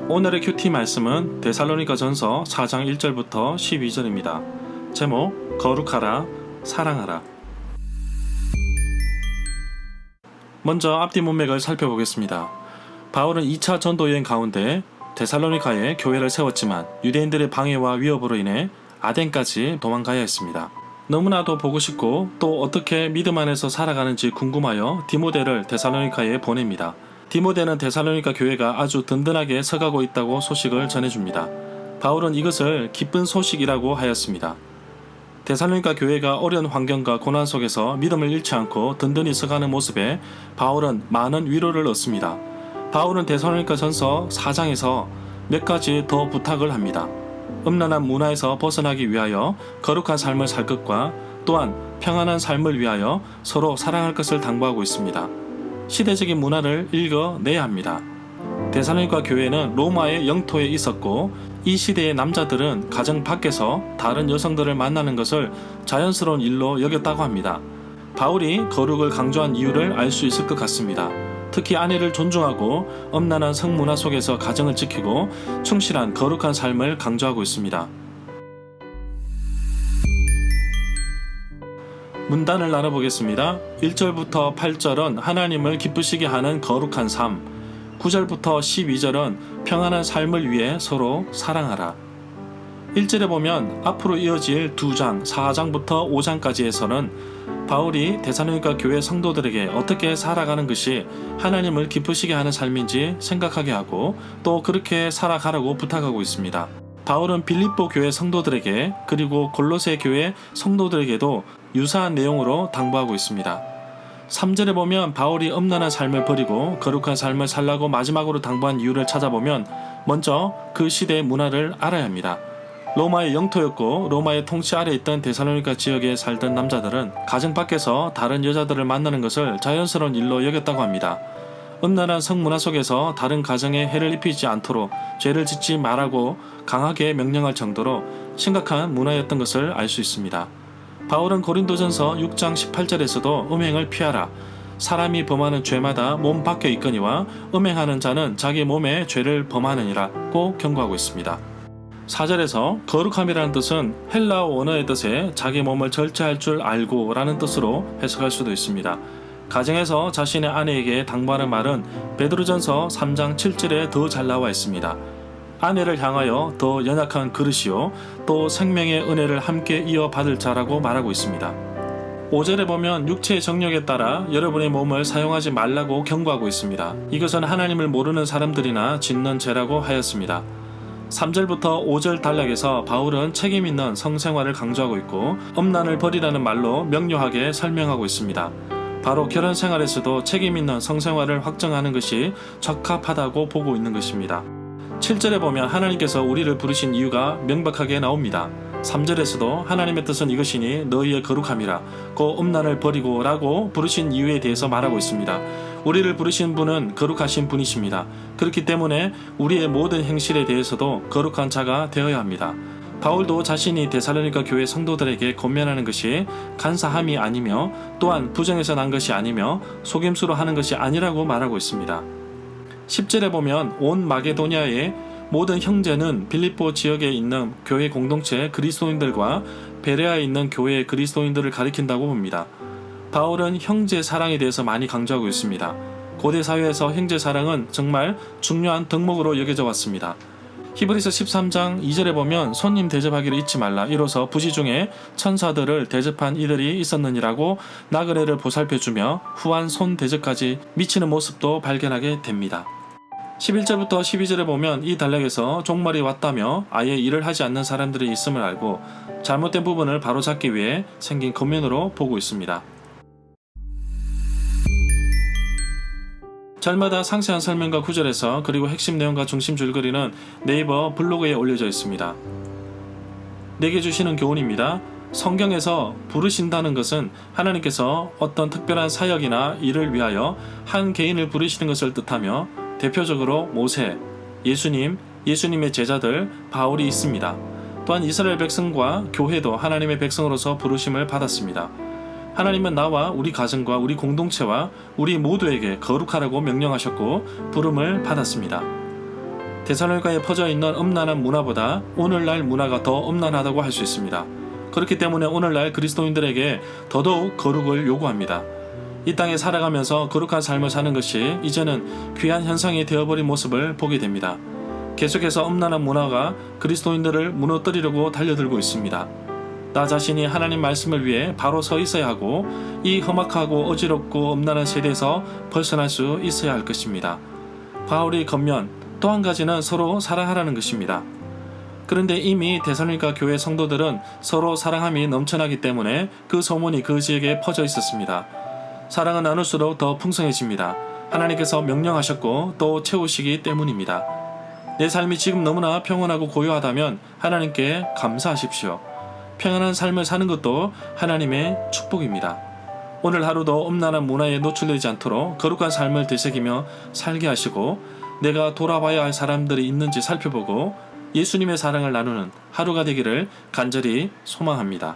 오늘의 큐티 말씀은 데살로니가 전서 4장 1절부터 12절입니다. 제목, 거룩하라, 사랑하라. 먼저 앞뒤 문맥을 살펴보겠습니다. 바울은 2차 전도 여행 가운데 데살로니가에 교회를 세웠지만 유대인들의 방해와 위협으로 인해 아덴까지 도망가야 했습니다. 너무나도 보고 싶고 또 어떻게 믿음 안에서 살아가는지 궁금하여 디모데를 데살로니가에 보냅니다. 디모데는 데살로니가 교회가 아주 든든하게 서가고 있다고 소식을 전해줍니다. 바울은 이것을 기쁜 소식이라고 하였습니다. 데살로니가 교회가 어려운 환경과 고난 속에서 믿음을 잃지 않고 든든히 서가는 모습에 바울은 많은 위로를 얻습니다. 바울은 데살로니가 전서 4장에서 몇 가지 더 부탁을 합니다. 음란한 문화에서 벗어나기 위하여 거룩한 삶을 살 것과 또한 평안한 삶을 위하여 서로 사랑할 것을 당부하고 있습니다. 시대적인 문화를 읽어내야 합니다. 데살로니가 교회는 로마의 영토에 있었고 이 시대의 남자들은 가정 밖에서 다른 여성들을 만나는 것을 자연스러운 일로 여겼다고 합니다. 바울이 거룩을 강조한 이유를 알 수 있을 것 같습니다. 특히 아내를 존중하고 엄란한 성문화 속에서 가정을 지키고 충실한 거룩한 삶을 강조하고 있습니다. 문단을 나눠보겠습니다. 1절부터 8절은 하나님을 기쁘시게 하는 거룩한 삶, 9절부터 12절은 평안한 삶을 위해 서로 사랑하라. 1절에 보면 앞으로 이어질 2장, 4장부터 5장까지에서는 바울이 데살로니가 교회 성도들에게 어떻게 살아가는 것이 하나님을 기쁘시게 하는 삶인지 생각하게 하고 또 그렇게 살아가라고 부탁하고 있습니다. 바울은 빌립보 교회 성도들에게 그리고 골로새 교회 성도들에게도 유사한 내용으로 당부하고 있습니다. 3절에 보면 바울이 엄란한 삶을 버리고 거룩한 삶을 살라고 마지막으로 당부한 이유를 찾아보면 먼저 그 시대의 문화를 알아야 합니다. 로마의 영토였고 로마의 통치 아래 있던 데살로니가 지역에 살던 남자들은 가정 밖에서 다른 여자들을 만나는 것을 자연스러운 일로 여겼다고 합니다. 음란한 성문화 속에서 다른 가정에 해를 입히지 않도록 죄를 짓지 말라고 강하게 명령할 정도로 심각한 문화였던 것을 알 수 있습니다. 바울은 고린도전서 6장 18절에서도 음행을 피하라. 사람이 범하는 죄마다 몸 밖에 있거니와 음행하는 자는 자기 몸에 죄를 범하느니라 고 경고하고 있습니다. 4절에서 거룩함이라는 뜻은 헬라어 원어의 뜻에 자기 몸을 절제할 줄 알고 라는 뜻으로 해석할 수도 있습니다. 가정에서 자신의 아내에게 당부하는 말은 베드로전서 3장 7절에 더 잘 나와 있습니다. 아내를 향하여 더 연약한 그릇이요 또 생명의 은혜를 함께 이어받을 자라고 말하고 있습니다. 5절에 보면 육체의 정욕에 따라 여러분의 몸을 사용하지 말라고 경고하고 있습니다. 이것은 하나님을 모르는 사람들이나 짓는 죄라고 하였습니다. 3절부터 5절 단락에서 바울은 책임있는 성생활을 강조하고 있고 엄란을 버리라는 말로 명료하게 설명하고 있습니다. 바로 결혼 생활에서도 책임있는 성생활을 확정하는 것이 적합하다고 보고 있는 것입니다. 7절에 보면 하나님께서 우리를 부르신 이유가 명백하게 나옵니다. 3절에서도 하나님의 뜻은 이것이니 너희의 거룩함이라 고 음란을 버리고 라고 부르신 이유에 대해서 말하고 있습니다. 우리를 부르신 분은 거룩하신 분이십니다. 그렇기 때문에 우리의 모든 행실에 대해서도 거룩한 자가 되어야 합니다. 바울도 자신이 데살로니가 교회 성도들에게 권면하는 것이 간사함이 아니며 또한 부정에서 난 것이 아니며 속임수로 하는 것이 아니라고 말하고 있습니다. 10절에 보면 온 마게도냐의 모든 형제는 빌립보 지역에 있는 교회 공동체 그리스도인들과 베레아에 있는 교회 그리스도인들을 가리킨다고 봅니다. 바울은 형제 사랑에 대해서 많이 강조하고 있습니다. 고대 사회에서 형제 사랑은 정말 중요한 덕목으로 여겨져 왔습니다. 히브리서 13장 2절에 보면 손님 대접하기를 잊지 말라. 이로써 부지 중에 천사들을 대접한 이들이 있었느니라고 나그네를 보살펴주며 후한 손 대접까지 미치는 모습도 발견하게 됩니다. 11절부터 12절에 보면 이 단락에서 종말이 왔다며 아예 일을 하지 않는 사람들이 있음을 알고 잘못된 부분을 바로잡기 위해 생긴 겉면으로 보고 있습니다. 절마다 상세한 설명과 구절에서 그리고 핵심 내용과 중심 줄거리는 네이버 블로그에 올려져 있습니다. 내게 주시는 교훈입니다. 성경에서 부르신다는 것은 하나님께서 어떤 특별한 사역이나 일을 위하여 한 개인을 부르시는 것을 뜻하며 대표적으로 모세, 예수님, 예수님의 제자들, 바울이 있습니다. 또한 이스라엘 백성과 교회도 하나님의 백성으로서 부르심을 받았습니다. 하나님은 나와 우리 가정과 우리 공동체와 우리 모두에게 거룩하라고 명령하셨고 부름을 받았습니다. 데살로니가에 퍼져 있는 음란한 문화보다 오늘날 문화가 더 음란하다고 할 수 있습니다. 그렇기 때문에 오늘날 그리스도인들에게 더더욱 거룩을 요구합니다. 이 땅에 살아가면서 거룩한 삶을 사는 것이 이제는 귀한 현상이 되어버린 모습을 보게 됩니다. 계속해서 음란한 문화가 그리스도인들을 무너뜨리려고 달려들고 있습니다. 나 자신이 하나님 말씀을 위해 바로 서 있어야 하고 이 험악하고 어지럽고 음란한 세대에서 벗어날 수 있어야 할 것입니다. 바울의 겉면 또 한 가지는 서로 사랑하라는 것입니다. 그런데 이미 데살로니가 교회 성도들은 서로 사랑함이 넘쳐나기 때문에 그 소문이 그 지역에 퍼져 있었습니다. 사랑은 나눌수록 더 풍성해집니다. 하나님께서 명령하셨고 또 채우시기 때문입니다. 내 삶이 지금 너무나 평온하고 고요하다면 하나님께 감사하십시오. 평안한 삶을 사는 것도 하나님의 축복입니다. 오늘 하루도 음란한 문화에 노출되지 않도록 거룩한 삶을 되새기며 살게 하시고 내가 돌아봐야 할 사람들이 있는지 살펴보고 예수님의 사랑을 나누는 하루가 되기를 간절히 소망합니다.